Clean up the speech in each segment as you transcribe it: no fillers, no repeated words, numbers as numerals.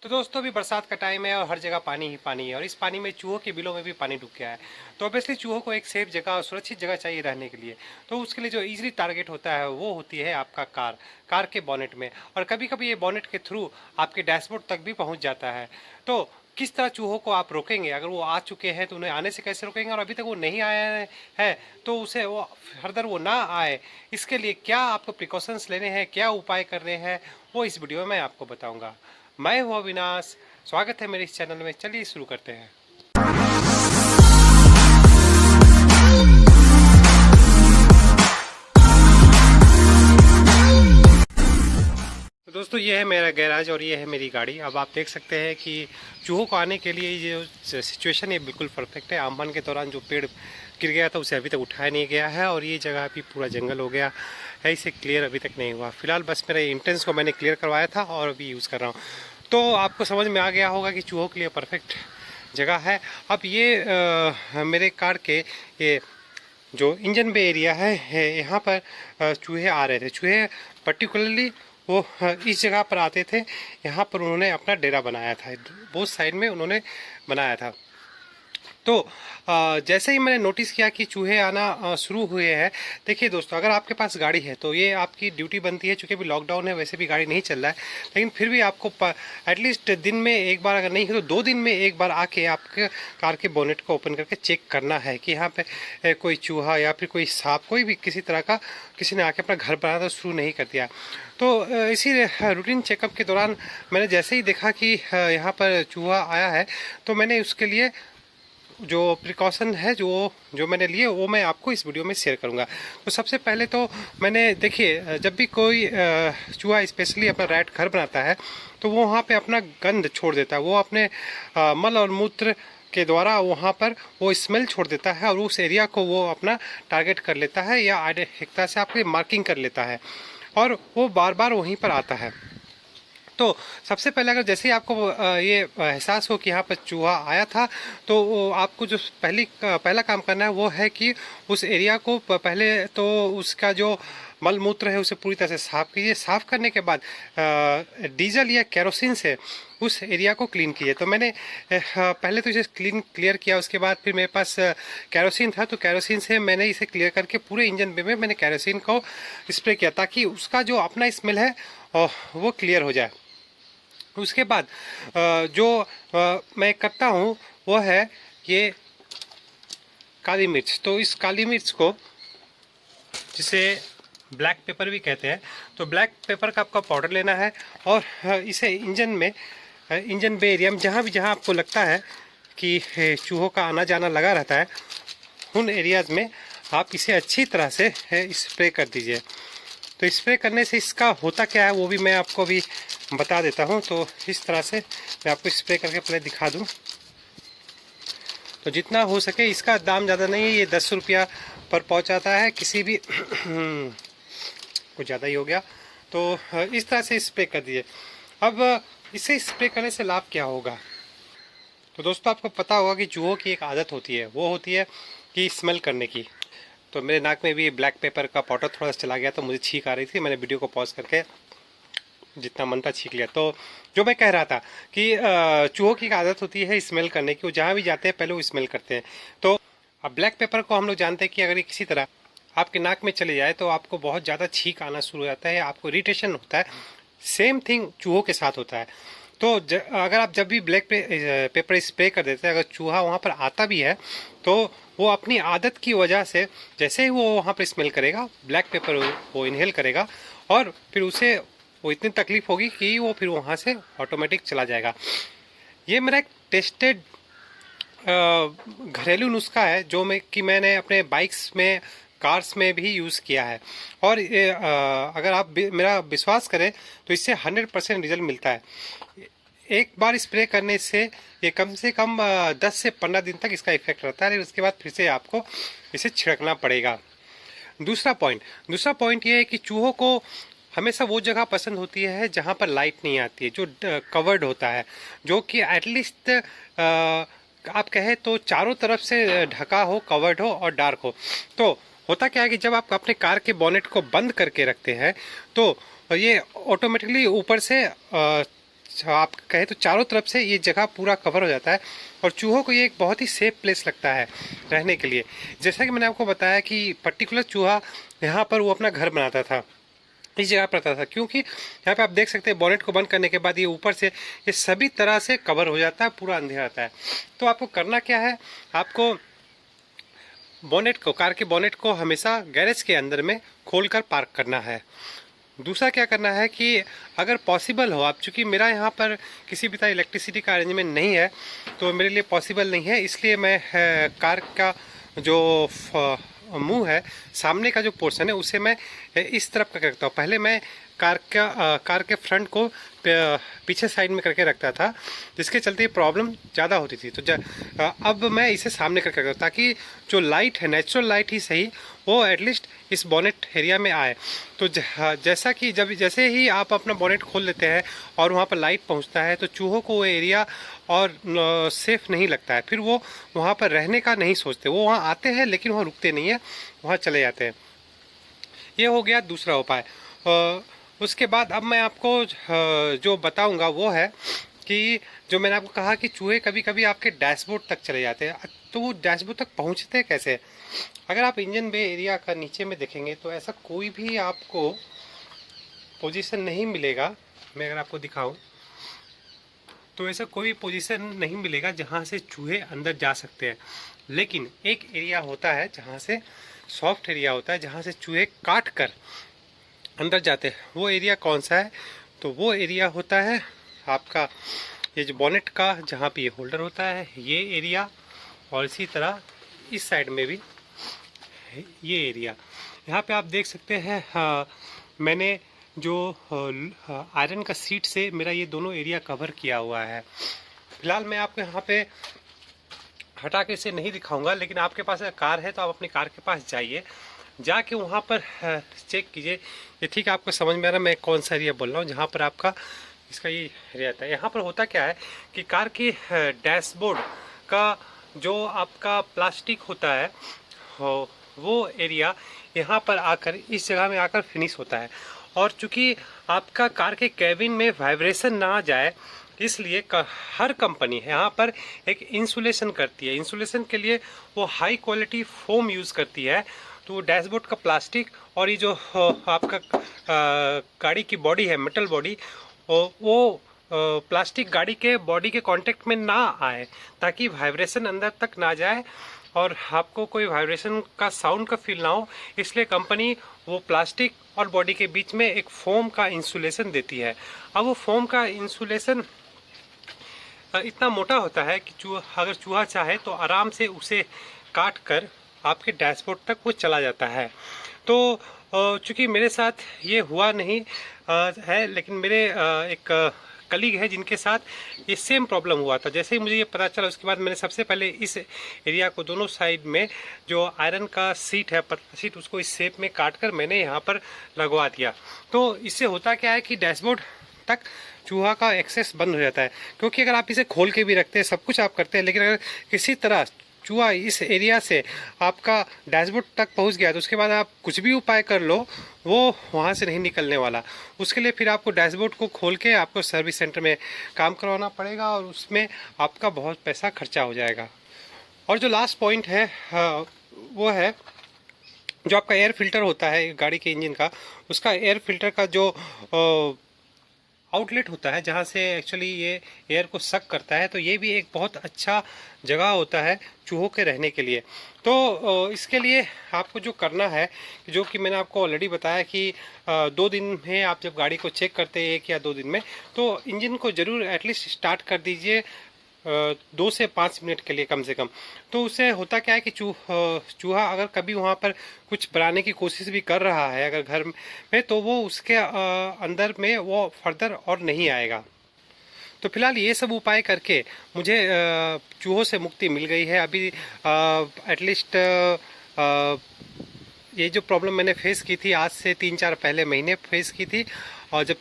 तो दोस्तों अभी बरसात का टाइम है और हर जगह पानी ही पानी है और इस पानी में चूहों के बिलों में भी पानी डूब गया है। तो ऑब्वियसली चूहों को एक सेफ जगह और सुरक्षित जगह चाहिए रहने के लिए। तो उसके लिए जो इजीली टारगेट होता है वो होती है आपका कार के बॉनेट में। और कभी कभी ये बॉनेट के थ्रू आपके डैशबोर्ड तक भी पहुंच जाता है। तो किस तरह चूहों को आप रोकेंगे? अगर वो आ चुके हैं तो उन्हें आने से कैसे रोकेंगे, और अभी तक वो नहीं आया है तो उसे वो फर्दर वो ना आए, इसके लिए क्या आपको प्रिकॉशंस लेने हैं, क्या उपाय करने हैं, वो इस वीडियो में मैं आपको बताऊंगा। मैं हूं अविनाश, स्वागत है मेरे इस चैनल में। चलिए शुरू करते हैं। तो दोस्तों ये है मेरा गैराज और ये है मेरी गाड़ी। अब आप देख सकते हैं कि चूहों को आने के लिए ये जो सिचुएशन है बिल्कुल परफेक्ट है। आमबन के दौरान जो पेड़ गिर गया था उसे अभी तक उठाया नहीं गया है और ये जगह अभी पूरा जंगल हो गया है, इसे क्लियर अभी तक नहीं हुआ। फिलहाल बस मेरे इंटेंस को मैंने क्लियर करवाया था और अभी यूज़ कर रहा हूँ। तो आपको समझ में आ गया होगा कि चूहों के लिए परफेक्ट जगह है। अब ये मेरे कार के ये जो इंजन बे एरिया है यहाँ पर चूहे आ रहे थे। चूहे पर्टिकुलरली वो इस जगह पर आते थे। यहाँ पर उन्होंने अपना डेरा बनाया था, बोथ साइड में उन्होंने बनाया था। तो जैसे ही मैंने नोटिस किया कि चूहे आना शुरू हुए हैं, देखिए दोस्तों, अगर आपके पास गाड़ी है तो ये आपकी ड्यूटी बनती है। चूँकि अभी लॉकडाउन है, वैसे भी गाड़ी नहीं चल रहा है, लेकिन फिर भी आपको एटलीस्ट दिन में एक बार, अगर नहीं है तो 2 दिन में एक बार आके आपके कार के बोनेट को ओपन करके चेक करना है कि यहाँ पे कोई चूहा या फिर कोई सांप, कोई भी किसी तरह का किसी ने आके अपना घर बनाना शुरू नहीं कर दिया। तो इसी रूटीन चेकअप के दौरान मैंने जैसे ही देखा कि यहाँ पर चूहा आया है, तो मैंने उसके लिए जो प्रिकॉशन है जो मैंने लिए वो मैं आपको इस वीडियो में शेयर करूंगा। तो सबसे पहले तो मैंने, देखिए, जब भी कोई चूहा स्पेशली अपना रैट घर बनाता है तो वो वहाँ पे अपना गंध छोड़ देता है। वो अपने मल और मूत्र के द्वारा वहाँ पर वो स्मेल छोड़ देता है और उस एरिया को वो अपना टारगेट कर लेता है या एक तरह से आपकी मार्किंग कर लेता है और वो बार बार वहीं पर आता है। तो सबसे पहले अगर जैसे ही आपको ये एहसास हो कि यहाँ पर चूहा आया था, तो आपको जो पहला काम करना है वो है कि उस एरिया को पहले तो उसका जो मल मूत्र है उसे पूरी तरह से साफ़ कीजिए। साफ़ करने के बाद डीजल या केरोसिन से उस एरिया को क्लीन कीजिए। तो मैंने पहले तो इसे क्लियर किया, उसके बाद फिर मेरे पास केरोसिन था, तो केरोसिन से मैंने इसे क्लियर करके पूरे इंजन बे में मैंने केरोसिन को स्प्रे किया ताकि उसका जो अपना स्मेल है वो क्लियर हो जाए। उसके बाद जो मैं करता हूँ वो है ये काली मिर्च। तो इस काली मिर्च को, जिसे ब्लैक पेपर भी कहते हैं, तो ब्लैक पेपर का आपका पाउडर लेना है और इसे इंजन बे एरिया में जहाँ आपको लगता है कि चूहों का आना जाना लगा रहता है, उन एरियाज़ में आप इसे अच्छी तरह से स्प्रे कर दीजिए। तो स्प्रे करने से इसका होता क्या है वो भी मैं आपको अभी बता देता हूँ। तो इस तरह से मैं आपको स्प्रे करके पहले दिखा दूँ। तो जितना हो सके, इसका दाम ज़्यादा नहीं है, ये 10 रुपया पर पहुँच आता है किसी भी कुछ ज़्यादा ही हो गया। तो इस तरह से स्प्रे कर दीजिए। अब इसे स्प्रे करने से लाभ क्या होगा? तो दोस्तों आपको पता होगा कि चूहों की एक आदत होती है, वो होती है कि स्मेल करने की। तो मेरे नाक में भी ब्लैक पेपर का पाउडर थोड़ा सा चला गया तो मुझे छींक आ रही थी। मैंने वीडियो को पॉज करके जितना मन था छींक लिया। तो जो मैं कह रहा था कि चूहों की एक आदत होती है स्मेल करने की। वो जहाँ भी जाते हैं पहले वो स्मेल करते हैं। तो अब ब्लैक पेपर को हम लोग जानते हैं कि अगर ये किसी तरह आपके नाक में चले जाए तो आपको बहुत ज़्यादा छींक आना शुरू हो जाता है, आपको इरिटेशन होता है। सेम थिंग चूहों के साथ होता है। तो अगर आप जब भी ब्लैक पेपर स्प्रे कर देते हैं, अगर चूहा वहाँ पर आता भी है तो वो अपनी आदत की वजह से जैसे ही वो वहाँ पर स्मेल करेगा, ब्लैक पेपर वो इनहेल करेगा और फिर उसे वो इतनी तकलीफ होगी कि वो फिर वहाँ से ऑटोमेटिक चला जाएगा। ये मेरा एक टेस्टेड घरेलू नुस्खा है जो मैंने अपने बाइक्स में, कार्स में भी यूज़ किया है। और अगर आप मेरा विश्वास करें तो इससे 100% रिजल्ट मिलता है। एक बार स्प्रे करने से ये कम से कम 10 से 15 दिन तक इसका इफेक्ट रहता है। उसके बाद फिर से आपको इसे छिड़कना पड़ेगा। दूसरा पॉइंट ये है कि चूहों को हमेशा वो जगह पसंद होती है जहाँ पर लाइट नहीं आती है, जो कवर्ड होता है, जो कि एटलीस्ट आप कहें तो चारों तरफ से ढका हो, कवर्ड हो और डार्क हो। तो होता क्या है कि जब आप अपने कार के बॉनेट को बंद करके रखते हैं तो ये ऑटोमेटिकली ऊपर से आप कहें तो चारों तरफ से ये जगह पूरा कवर हो जाता है और चूहों को ये एक बहुत ही सेफ प्लेस लगता है रहने के लिए। जैसा कि मैंने आपको बताया कि पर्टिकुलर चूहा यहाँ पर वो अपना घर बनाता था, इस जगह पर आता था, क्योंकि यहाँ पे आप देख सकते हैं बॉनेट को बंद करने के बाद ये ऊपर से ये सभी तरह से कवर हो जाता है, पूरा अंधेरा आता है। तो आपको करना क्या है, आपको बोनेट को, कार के बोनेट को हमेशा गैरेज के अंदर में खोलकर पार्क करना है। दूसरा क्या करना है कि अगर पॉसिबल हो, आप चूँकि मेरा यहाँ पर किसी भी तरह इलेक्ट्रिसिटी का अरेंजमेंट नहीं है तो मेरे लिए पॉसिबल नहीं है, इसलिए मैं कार का जो मुंह है, सामने का जो पोर्शन है, उसे मैं इस तरफ करके रखता हूँ। पहले मैं कार के फ्रंट को पीछे साइड में करके रखता था, जिसके चलते प्रॉब्लम ज़्यादा होती थी। तो अब मैं इसे सामने करके रखता हूँ ताकि जो लाइट है, नेचुरल लाइट ही सही, वो एटलीस्ट इस बोनेट एरिया में आए। तो जैसा कि जैसे ही आप अपना बोनेट खोल लेते हैं और वहाँ पर लाइट पहुँचता है तो चूहों को वो एरिया और सेफ नहीं लगता है, फिर वो वहाँ पर रहने का नहीं सोचते। वो वहाँ आते हैं लेकिन वहाँ रुकते नहीं है, वहाँ चले जाते हैं। ये हो गया दूसरा उपाय। उसके बाद अब मैं आपको जो बताऊंगा वो है कि जो मैंने आपको कहा कि चूहे कभी कभी आपके डैशबोर्ड तक चले जाते हैं, तो वो डैशबोर्ड तक पहुंचते हैं कैसे? अगर आप इंजन बे एरिया का नीचे में देखेंगे तो ऐसा कोई भी आपको पोजीशन नहीं मिलेगा। मैं अगर आपको दिखाऊं तो ऐसा कोई पोजीशन नहीं मिलेगा जहां से चूहे अंदर जा सकते हैं। लेकिन एक एरिया होता है जहां से सॉफ्ट एरिया होता है, जहां से चूहे काट कर अंदर जाते हैं। वो एरिया कौन सा है? तो वो एरिया होता है आपका ये जो बॉनेट का, जहाँ पे ये होल्डर होता है, ये एरिया, और इसी तरह इस साइड में भी ये एरिया। यहाँ पे आप देख सकते हैं मैंने जो आयरन का सीट से मेरा ये दोनों एरिया कवर किया हुआ है। फिलहाल मैं आपको यहाँ पे हटा के इसे नहीं दिखाऊंगा, लेकिन आपके पास अगर कार है तो आप अपनी कार के पास जाइए, जाके वहाँ पर चेक कीजिए। ये ठीक है, आपको समझ में आ रहा है मैं कौन सा एरिया बोल रहा हूँ, जहाँ पर आपका इसका ये रहता है। यहाँ पर होता क्या है कि कार की डैशबोर्ड का जो आपका प्लास्टिक होता है वो एरिया यहाँ पर आकर, इस जगह में आकर फिनिश होता है। और चूँकि आपका कार के कैबिन में वाइब्रेशन ना जाए, इसलिए हर कंपनी यहाँ पर एक इंसुलेशन करती है। इंसुलेशन के लिए वो हाई क्वालिटी फोम यूज़ करती है। तो डैशबोर्ड का प्लास्टिक और ये जो आपका गाड़ी की बॉडी है, मेटल बॉडी, वो प्लास्टिक गाड़ी के बॉडी के कांटेक्ट में ना आए, ताकि वाइब्रेशन अंदर तक ना जाए और आपको कोई वाइब्रेशन का साउंड का फील ना हो। इसलिए कंपनी वो प्लास्टिक और बॉडी के बीच में एक फोम का इंसुलेशन देती है। अब वो फोम का इंसुलेशन इतना मोटा होता है कि अगर चूहा चाहे तो आराम से उसे काट कर आपके डैशबोर्ड तक वो चला जाता है। तो चूँकि मेरे साथ ये हुआ नहीं है, लेकिन मेरे एक कलीग है जिनके साथ ये सेम प्रॉब्लम हुआ था। जैसे ही मुझे ये पता चला, उसके बाद मैंने सबसे पहले इस एरिया को दोनों साइड में जो आयरन का सीट है, पतला सीट, उसको इस शेप में काट कर मैंने यहाँ पर लगवा दिया। तो इससे होता क्या है कि डैशबोर्ड तक चूहा का एक्सेस बंद हो जाता है। क्योंकि अगर आप इसे खोल के भी रखते हैं, सब कुछ आप करते हैं, लेकिन अगर किसी तरह चूहा इस एरिया से आपका डैशबोर्ड तक पहुंच गया तो उसके बाद आप कुछ भी उपाय कर लो, वो वहां से नहीं निकलने वाला। उसके लिए फिर आपको डैशबोर्ड को खोल के आपको सर्विस सेंटर में काम करवाना पड़ेगा और उसमें आपका बहुत पैसा खर्चा हो जाएगा। और जो लास्ट पॉइंट है वो है जो आपका एयर फिल्टर होता है गाड़ी के इंजन का, उसका एयर फिल्टर का जो आउटलेट होता है, जहाँ से एक्चुअली ये एयर को सक करता है, तो ये भी एक बहुत अच्छा जगह होता है चूहों के रहने के लिए। तो इसके लिए आपको जो करना है, जो कि मैंने आपको ऑलरेडी बताया कि 2 दिन में आप जब गाड़ी को चेक करते हैं, 1 या 2 दिन में, तो इंजन को ज़रूर एटलीस्ट स्टार्ट कर दीजिए 2 से 5 मिनट के लिए कम से कम। तो उससे होता क्या है कि चूहा अगर कभी वहाँ पर कुछ बनाने की कोशिश भी कर रहा है अगर घर में, तो वो उसके अंदर में वो फर्दर और नहीं आएगा। तो फिलहाल ये सब उपाय करके मुझे चूहों से मुक्ति मिल गई है। अभी एटलीस्ट ये जो प्रॉब्लम मैंने फेस की थी आज से 3-4 पहले महीने फेस की थी, और जब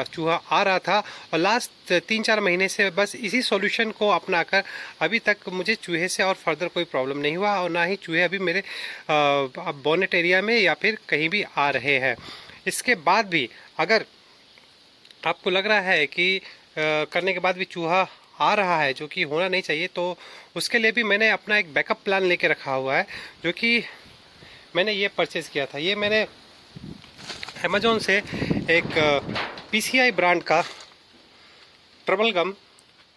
चूहा आ रहा था, और लास्ट 3-4 महीने से बस इसी सॉल्यूशन को अपनाकर अभी तक मुझे चूहे से और फर्दर कोई प्रॉब्लम नहीं हुआ, और ना ही चूहे अभी मेरे बोनेट एरिया में या फिर कहीं भी आ रहे हैं। इसके बाद भी अगर आपको लग रहा है कि करने के बाद भी चूहा आ रहा है, जो कि होना नहीं चाहिए, तो उसके लिए भी मैंने अपना एक बैकअप प्लान लेके रखा हुआ है, जो कि मैंने ये परचेज़ किया था। ये मैंने अमेज़ॉन से एक PCI ब्रांड का ट्रबल गम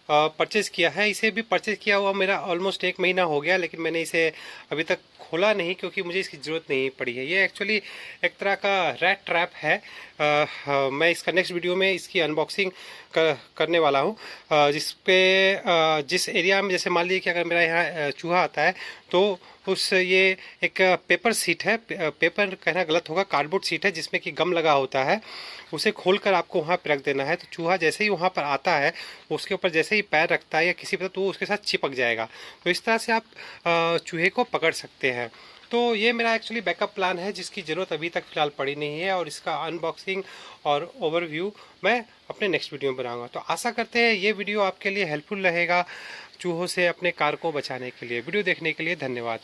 परचेज़ किया है। इसे भी परचेज़ किया हुआ मेरा ऑलमोस्ट 1 महीना हो गया, लेकिन मैंने इसे अभी तक खोला नहीं, क्योंकि मुझे इसकी ज़रूरत नहीं पड़ी है। ये एक्चुअली एक तरह का रैट ट्रैप है। मैं इसका नेक्स्ट वीडियो में इसकी अनबॉक्सिंग करने वाला हूँ, जिस एरिया में, जैसे मान लीजिए कि अगर मेरा यहाँ चूहा आता है, तो ये एक पेपर सीट है, पेपर कहना गलत होगा, कार्डबोर्ड सीट है, जिसमें कि गम लगा होता है। उसे खोलकर आपको वहाँ पर रख देना है, तो चूहा जैसे ही वहाँ पर आता है, उसके ऊपर जैसे ही पैर रखता है या किसी पर, तो वो उसके साथ चिपक जाएगा। तो इस तरह से आप चूहे को पकड़ सकते हैं। तो ये मेरा एक्चुअली बैकअप प्लान है, जिसकी ज़रूरत अभी तक फ़िलहाल पड़ी नहीं है, और इसका अनबॉक्सिंग और ओवरव्यू मैं अपने नेक्स्ट वीडियो में बनाऊंगा। तो आशा करते हैं ये वीडियो आपके लिए हेल्पफुल रहेगा चूहों से अपने कार को बचाने के लिए। वीडियो देखने के लिए धन्यवाद।